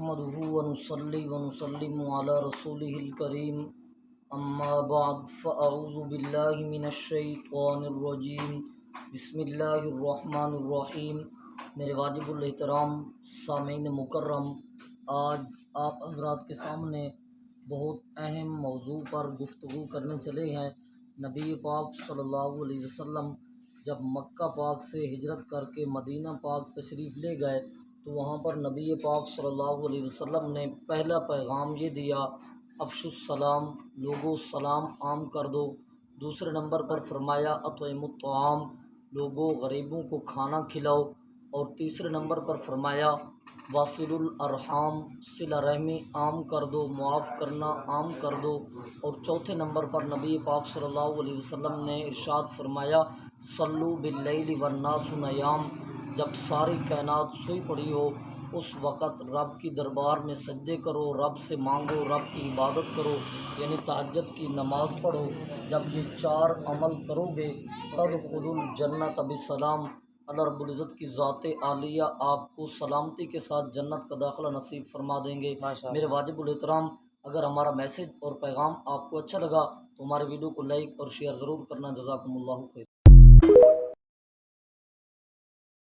نحمده ونصلي ونسلم على رسوله الكريم اما بعد فاعوذ باللہ من الشیطان الرجیم بسم اللہ الرحمن الرحیم۔ میرے واجب الاحترام سامعین مکرم، آج آپ حضرات کے سامنے بہت اہم موضوع پر گفتگو کرنے چلے ہیں۔ نبی پاک صلی اللہ علیہ وسلم جب مکہ پاک سے ہجرت کر کے مدینہ پاک تشریف لے گئے تو وہاں پر نبی پاک صلی اللہ علیہ وسلم نے پہلا پیغام یہ دیا، افشوا السلام، لوگوں سلام عام کر دو۔ دوسرے نمبر پر فرمایا اطعموا الطعام، لوگوں غریبوں کو کھانا کھلاؤ۔ اور تیسرے نمبر پر فرمایا واصلوا الارحام، صلہ رحمی عام کر دو، معاف کرنا عام کر دو۔ اور چوتھے نمبر پر نبی پاک صلی اللہ علیہ وسلم نے ارشاد فرمایا صلوا باللیل والناس نیام، جب ساری کائنات سوئی پڑی ہو اس وقت رب کی دربار میں سجدے کرو، رب سے مانگو، رب کی عبادت کرو، یعنی تہجد کی نماز پڑھو۔ جب یہ چار عمل کرو گے تدخلوا الجنۃ بسلام، اللہ رب العزت کی ذات عالیہ آپ کو سلامتی کے ساتھ جنت کا داخلہ نصیب فرما دیں گے۔ میرے واجب الاحترام، اگر ہمارا میسج اور پیغام آپ کو اچھا لگا تو ہمارے ویڈیو کو لائک اور شیئر ضرور کرنا۔ جزاکم اللہ خیر۔